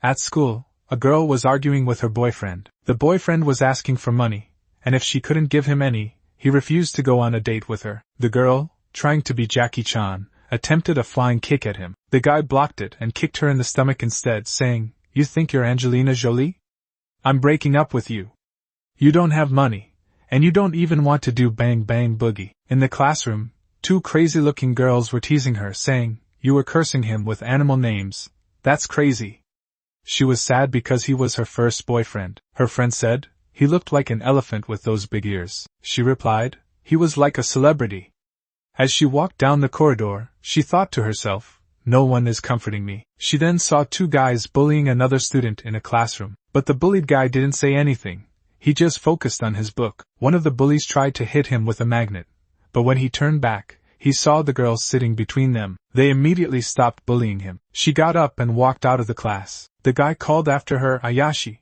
At school, a girl was arguing with her boyfriend. The boyfriend was asking for money, and if she couldn't give him any, he refused to go on a date with her. The girl, trying to be Jackie Chan, attempted a flying kick at him. The guy blocked it and kicked her in the stomach instead, saying, "You think you're Angelina Jolie? I'm breaking up with you. You don't have money, and you don't even want to do Bang Bang Boogie." In the classroom, two crazy-looking girls were teasing her, saying, "You were cursing him with animal names. That's crazy." She was sad because he was her first boyfriend. Her friend said, "He looked like an elephant with those big ears." She replied, "He was like a celebrity." As she walked down the corridor, she thought to herself, "No one is comforting me." She then saw two guys bullying another student in a classroom, but the bullied guy didn't say anything. He just focused on his book. One of the bullies tried to hit him with a magnet, but when he turned back, he saw the girls sitting between them. They immediately stopped bullying him. She got up and walked out of the class. The guy called after her, "Ayashi."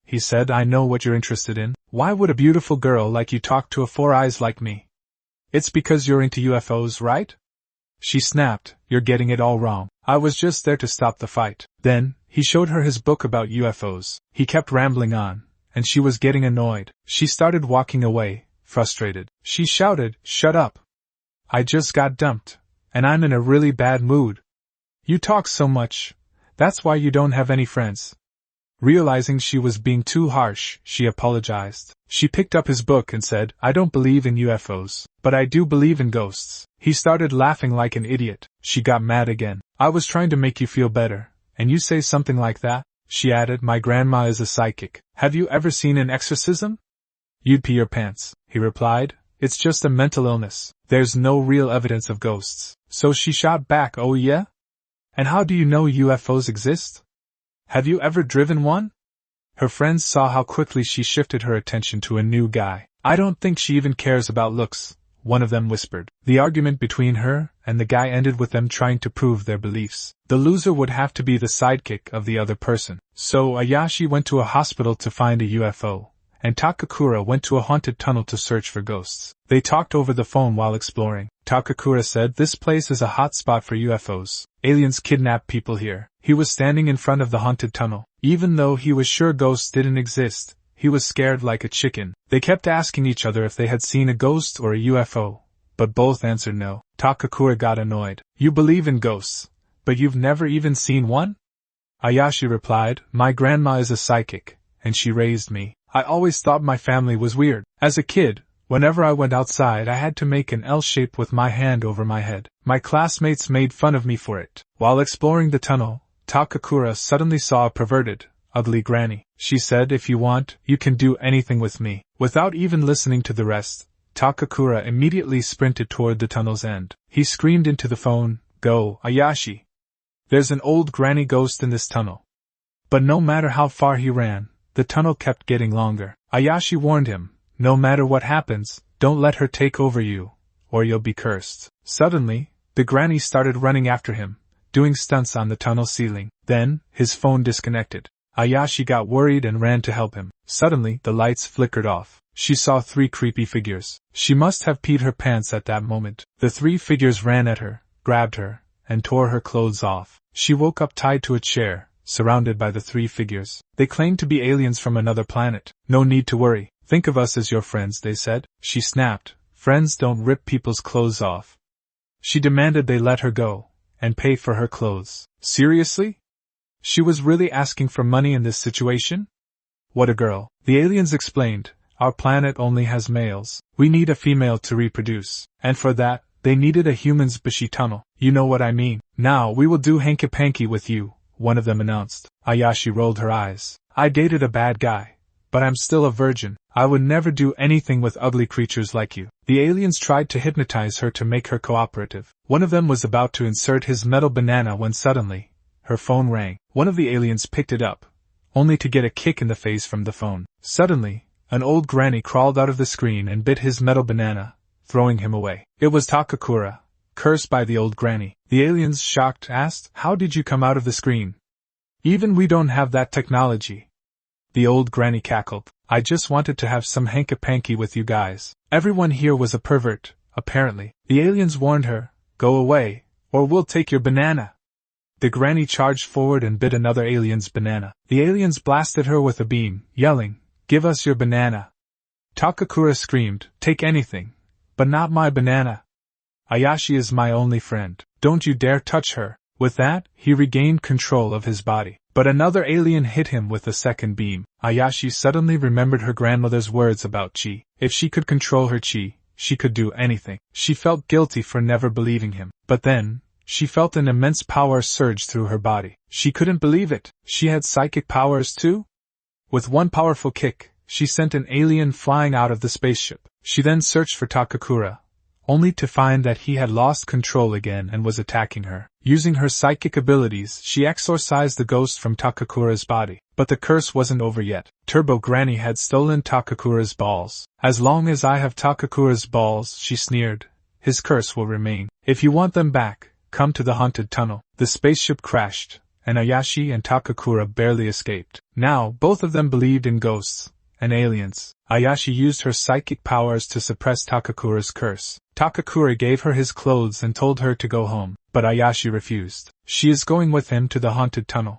He said, "I know what you're interested in. Why would a beautiful girl like you talk to a four eyes like me?" "It's because you're into UFOs, right?" She snapped, "You're getting it all wrong. I was just there to stop the fight." Then, he showed her his book about UFOs. He kept rambling on, and she was getting annoyed. She started walking away, frustrated. She shouted, "Shut up. I just got dumped, and I'm in a really bad mood. You talk so much. That's why you don't have any friends." Realizing she was being too harsh, she apologized. She picked up his book and said, "I don't believe in UFOs, but I do believe in ghosts." He started laughing like an idiot. She got mad again. "I was trying to make you feel better, and you say something like that?" She added, "My grandma is a psychic. Have you ever seen an exorcism?" "You'd pee your pants," he replied. "It's just a mental illness. There's no real evidence of ghosts." So she shot back, "Oh yeah? And how do you know UFOs exist? Have you ever driven one?" Her friends saw how quickly she shifted her attention to a new guy. "I don't think she even cares about looks," one of them whispered. The argument between her and the guy ended with them trying to prove their beliefs. The loser would have to be the sidekick of the other person. So Ayashi went to a hospital to find a UFO, and Takakura went to a haunted tunnel to search for ghosts. They talked over the phone while exploring. Takakura said, "This place is a hot spot for UFOs. Aliens kidnap people here." He was standing in front of the haunted tunnel. Even though he was sure ghosts didn't exist, he was scared like a chicken. They kept asking each other if they had seen a ghost or a UFO, but both answered no. Takakura got annoyed. "You believe in ghosts, but you've never even seen one?" Ayashi replied, "My grandma is a psychic, and she raised me. I always thought my family was weird. As a kid, whenever I went outside I had to make an L shape with my hand over my head. My classmates made fun of me for it." While exploring the tunnel, Takakura suddenly saw a perverted, ugly granny. She said, "If you want, you can do anything with me." Without even listening to the rest, Takakura immediately sprinted toward the tunnel's end. He screamed into the phone, "Go, Ayashi! There's an old granny ghost in this tunnel." But no matter how far he ran, the tunnel kept getting longer. Ayashi warned him, "No matter what happens, don't let her take over you, or you'll be cursed." Suddenly, the granny started running after him, doing stunts on the tunnel ceiling. Then, his phone disconnected. Ayashi got worried and ran to help him. Suddenly, the lights flickered off. She saw three creepy figures. She must have peed her pants at that moment. The three figures ran at her, grabbed her, and tore her clothes off. She woke up tied to a chair, surrounded by the three figures. They claimed to be aliens from another planet. "No need to worry. Think of us as your friends," they said. She snapped, "Friends don't rip people's clothes off." She demanded they let her go, and pay for her clothes. Seriously? She was really asking for money in this situation? What a girl. The aliens explained, "Our planet only has males. We need a female to reproduce. And for that, they needed a human's bushy tunnel. You know what I mean. Now we will do hanky-panky with you," one of them announced. Ayashi rolled her eyes. "I dated a bad guy, but I'm still a virgin. I would never do anything with ugly creatures like you." The aliens tried to hypnotize her to make her cooperative. One of them was about to insert his metal banana when suddenly, her phone rang. One of the aliens picked it up, only to get a kick in the face from the phone. Suddenly, an old granny crawled out of the screen and bit his metal banana, throwing him away. It was Takakura, cursed by the old granny. The aliens, shocked, asked, "How did you come out of the screen? Even we don't have that technology." The old granny cackled, "I just wanted to have some hanky-panky with you guys." Everyone here was a pervert, apparently. The aliens warned her, "Go away, or we'll take your banana." The granny charged forward and bit another alien's banana. The aliens blasted her with a beam, yelling, "Give us your banana!" Takakura screamed, "Take anything, but not my banana. Ayase is my only friend. Don't you dare touch her." With that, he regained control of his body. But another alien hit him with a second beam. Ayase suddenly remembered her grandmother's words about chi. If she could control her chi, she could do anything. She felt guilty for never believing him. But then, she felt an immense power surge through her body. She couldn't believe it. She had psychic powers too? With one powerful kick, she sent an alien flying out of the spaceship. She then searched for Takakura, only to find that he had lost control again and was attacking her. Using her psychic abilities, she exorcised the ghost from Takakura's body. But the curse wasn't over yet. Turbo Granny had stolen Takakura's balls. "As long as I have Takakura's balls," she sneered, "his curse will remain. If you want them back, come to the haunted tunnel." The spaceship crashed, and Ayase and Takakura barely escaped. Now, both of them believed in ghosts and aliens. Ayase used her psychic powers to suppress Takakura's curse. Takakura gave her his clothes and told her to go home, but Ayase refused. "She is going with him to the haunted tunnel.